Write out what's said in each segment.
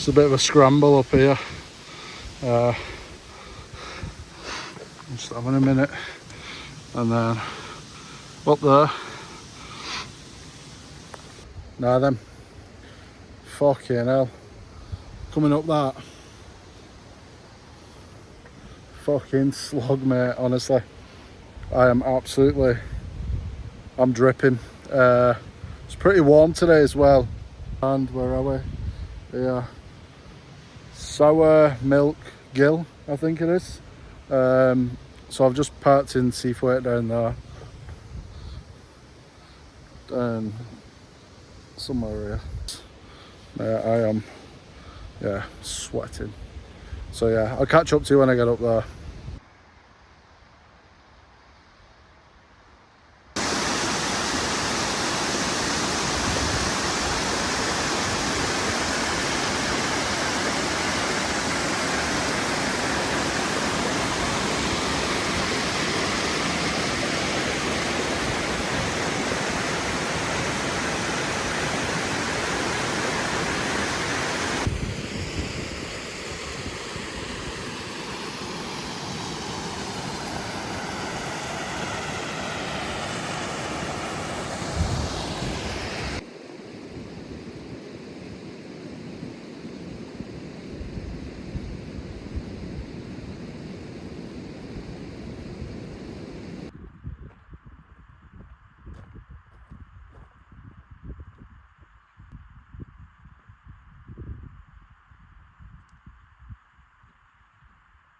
It's a bit of a scramble up here. Just having a minute, and then up there. Now then, fucking hell, coming up that fucking slog, mate. Honestly, I'm dripping. It's pretty warm today as well. And where are we? Yeah, Sour Milk Gill, I think it is. So I've just parked in Seafoot down there, and somewhere here. I am, sweating. So yeah, I'll catch up to you when I get up there.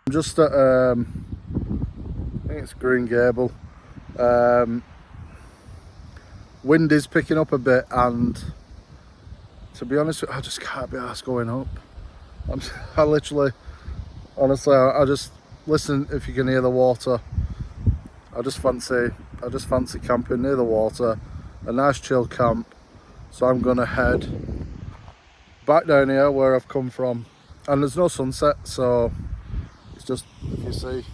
I'm just at, I think it's Green Gable. Wind is picking up a bit, and to be honest, I just can't be arsed going up. I literally, honestly, I just listen. If you can hear the water, I just fancy camping near the water, a nice chill camp. So I'm gonna head back down here where I've come from, and there's no sunset, so it's just, if you see,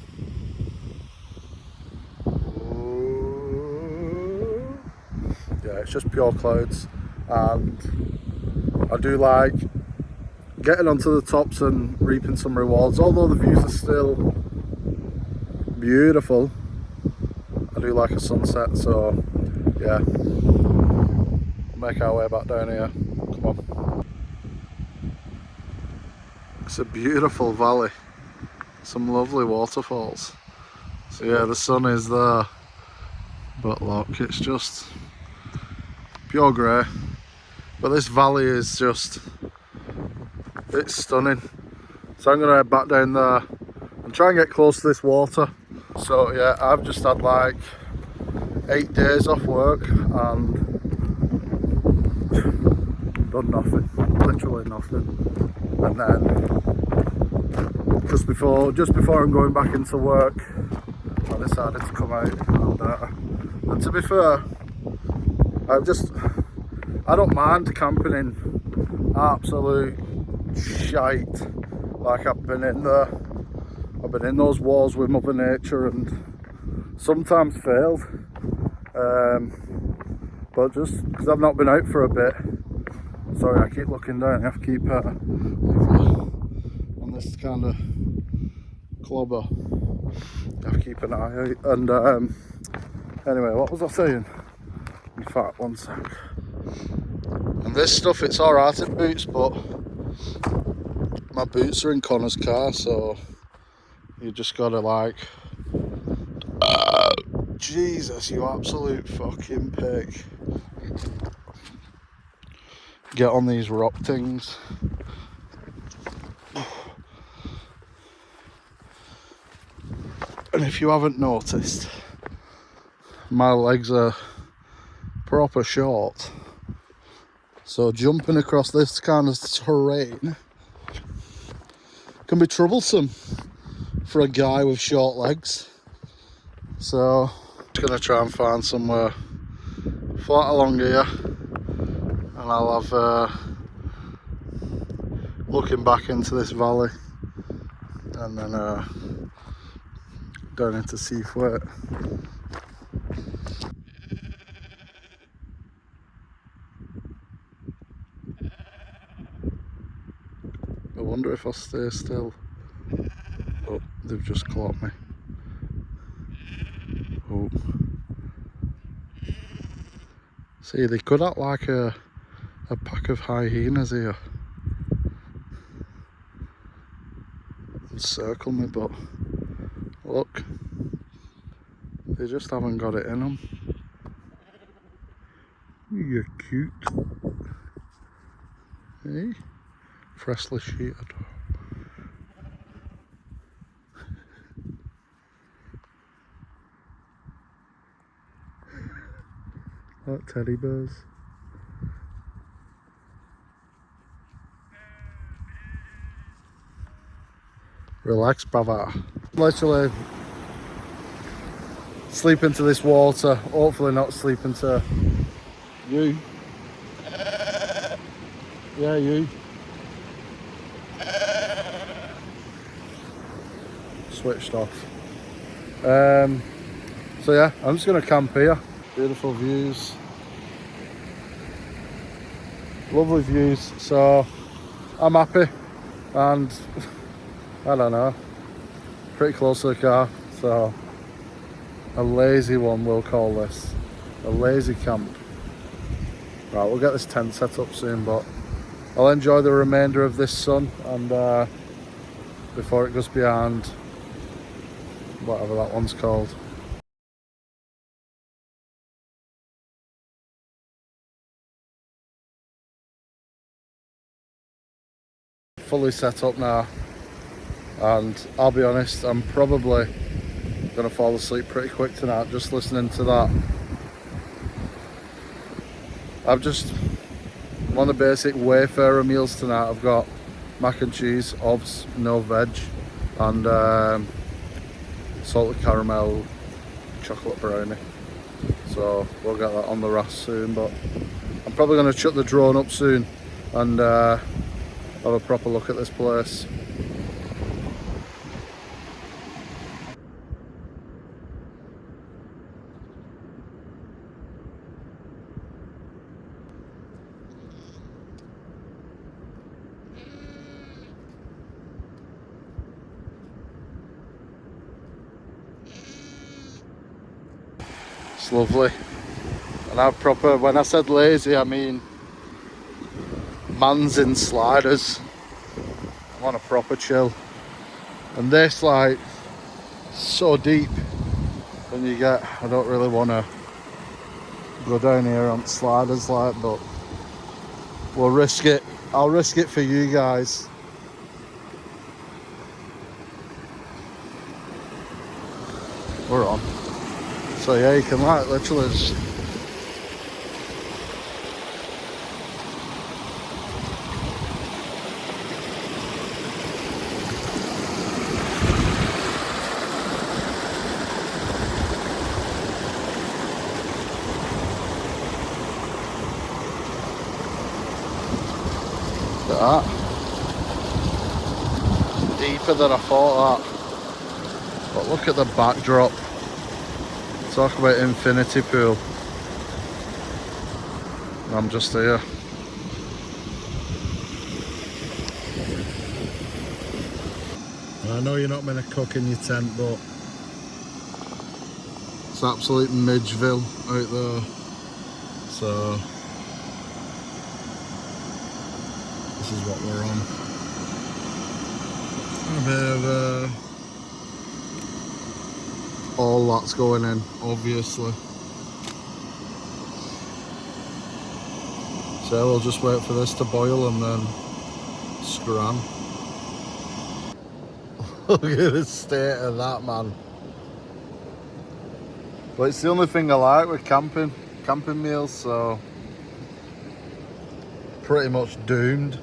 yeah, it's just pure clouds. And I do like getting onto the tops and reaping some rewards. Although the views are still beautiful, I do like a sunset. So yeah, we'll make our way back down here. Come on. It's a beautiful valley, some lovely waterfalls. So yeah, the sun is there, but look, it's just pure grey. But this valley is just, it's stunning. So I'm gonna head back down there and try and get close to this water. So yeah, I've just had like 8 days off work and done nothing, literally nothing. And then just before I'm going back into work, I decided to come out. And to be fair, I don't mind camping in absolute shite. Like I've been in those wars with Mother Nature and sometimes failed. But just because I've not been out for a bit. Sorry, I keep looking down. I have to keep on this kind of clobber. I have to keep an eye out. And anyway, what was I saying? In fact, one sec. And this stuff, it's alright in boots, but my boots are in Connor's car, so you just gotta like, Jesus, you absolute fucking pig. Get on these rock things. And if you haven't noticed, my legs are proper short. So jumping across this kind of terrain can be troublesome for a guy with short legs. So I'm just gonna try and find somewhere flat along here, and I'll have looking back into this valley, and then down into Seafoot. if I stay still. Oh, they've just clocked me. Oh. See, they could act like a pack of hyenas here and circle me, but look, they just haven't got it in them. You're cute. Hey, freshly sheared. Like teddy bears. Relax, brother. Literally sleep into this water. Hopefully not sleep into you. Yeah, you. Switched off. So yeah, I'm just gonna camp here. Beautiful views. Lovely views. So I'm happy, and I don't know, pretty close to the car. So a lazy one, we'll call this. A lazy camp. Right, we'll get this tent set up soon, but I'll enjoy the remainder of this sun and before it goes beyond whatever that one's called. Fully set up now, and I'll be honest, I'm probably gonna fall asleep pretty quick tonight just listening to that. I've just one of the basic Wayfarer meals tonight. I've got mac and cheese, obs, no veg, and salted caramel chocolate brownie. So we'll get that on the RAS soon, but I'm probably going to chuck the drone up soon and have a proper look at this place. It's lovely, and I've proper, when I said lazy, I mean man's in sliders. I want a proper chill, and this, like, so deep, and you get, I don't really want to go down here on sliders, like, but we'll risk it. I'll risk it for you guys. We're on. So yeah, you can, like, literally just look at that. Deeper than I thought that. But look at the backdrop. Talk about infinity pool. I'm just here. I know you're not meant to cook in your tent, but it's absolute Midgeville out there. So this is what we're on. A bit of all that's going in, obviously. So we'll just wait for this to boil and then scran. Look at the state of that, man. But it's the only thing I like with camping meals, so pretty much doomed.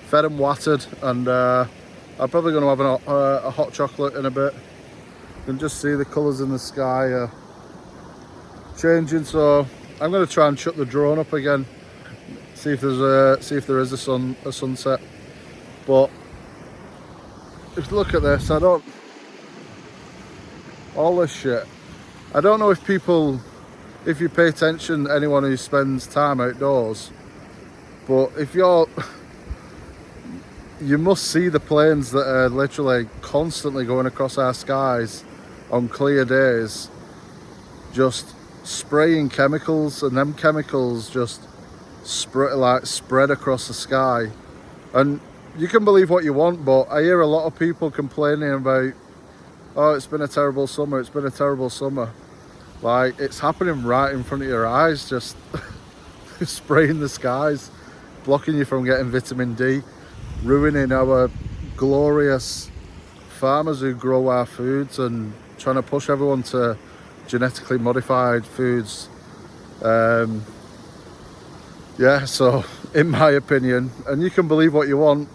Fed and watered, and I'm probably going to have a hot chocolate in a bit. You can just see the colours in the sky changing, so I'm going to try and shut the drone up again, see if there is a sunset. But if you look at this, I don't all this shit. I don't know if people, if you pay attention, anyone who spends time outdoors, but if you're, you must see the planes that are literally constantly going across our skies on clear days, just spraying chemicals, and them chemicals just spread across the sky. And you can believe what you want, but I hear a lot of people complaining about, oh, it's been a terrible summer, it's been a terrible summer. Like, it's happening right in front of your eyes, just spraying the skies, blocking you from getting vitamin D, ruining our glorious farmers who grow our foods and trying to push everyone to genetically modified foods. Yeah, so in my opinion, and you can believe what you want,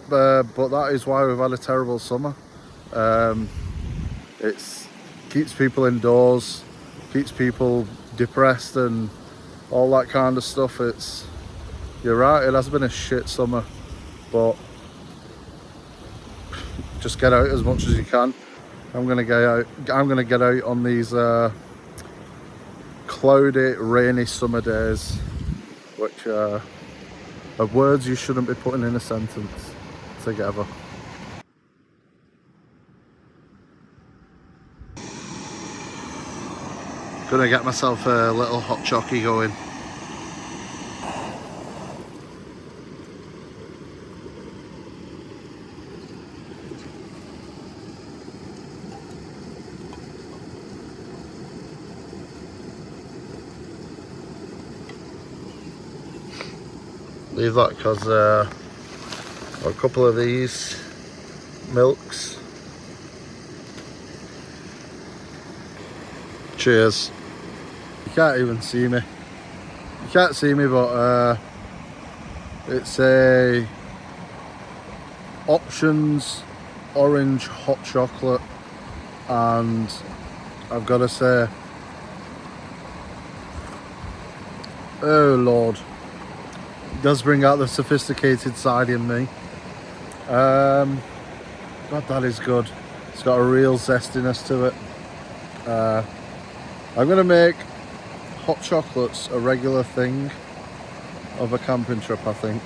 but that is why we've had a terrible summer. It keeps people indoors, keeps people depressed and all that kind of stuff. You're right, it has been a shit summer, but just get out as much as you can. I'm gonna get out on these cloudy, rainy summer days, which are words you shouldn't be putting in a sentence together. Gonna get myself a little hot chockey going. Leave that because a couple of these milks. Cheers. You can't even see me. You can't see me, but it's a Options orange hot chocolate, and I've got to say, oh Lord, it does bring out the sophisticated side in me. God, that is good. It's got a real zestiness to it. I'm gonna make hot chocolates a regular thing of a camping trip, I think,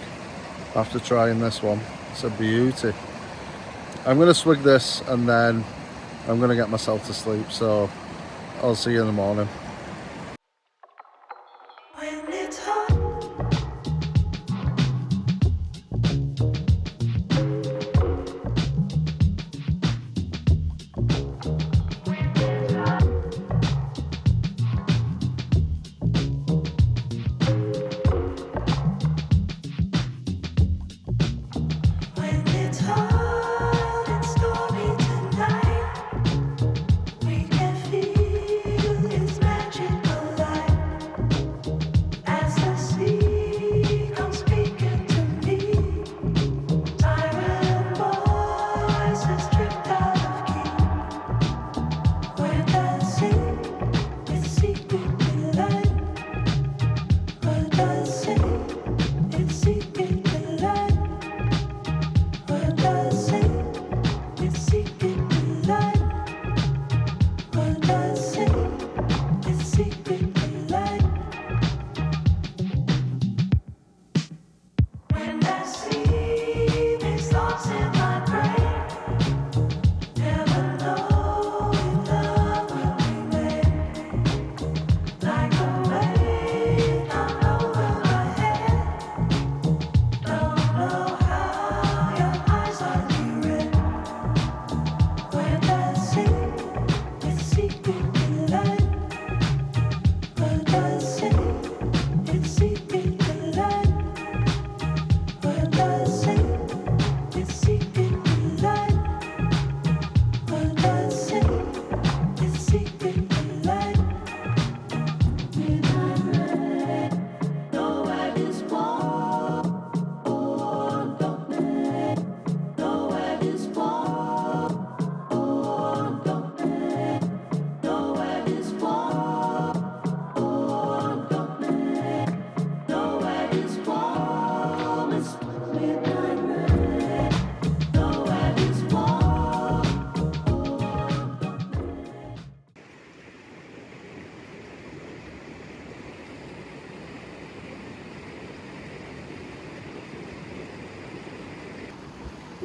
after trying this one. It's a beauty. I'm gonna swig this and then I'm gonna get myself to sleep, so I'll see you in the morning.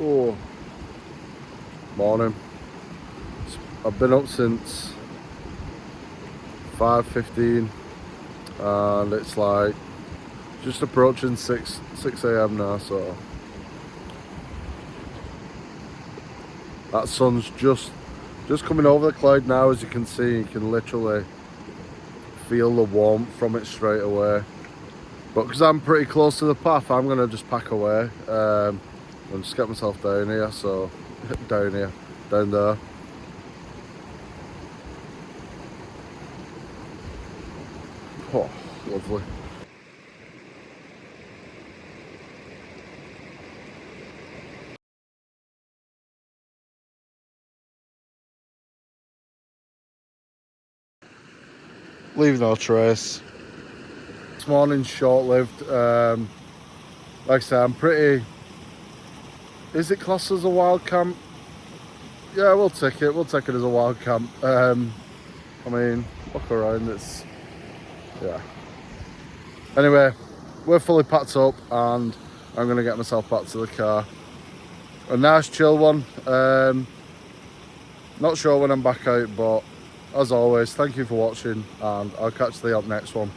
Oh, morning. I've been up since 5:15 and it's like just approaching 6 a.m. now, so that sun's just coming over the cloud now. As you can see, you can literally feel the warmth from it straight away. But because I'm pretty close to the path, I'm gonna just pack away and just get myself down here. So down there. Oh, lovely. Leave no trace. This morning's short-lived. Like I say, I'm pretty... Is it classed as a wild camp? Yeah, we'll take it. We'll take it as a wild camp. I mean, look around. It's... yeah. Anyway, we're fully packed up and I'm going to get myself back to the car. A nice chill one. Not sure when I'm back out, but as always, thank you for watching and I'll catch you up next one.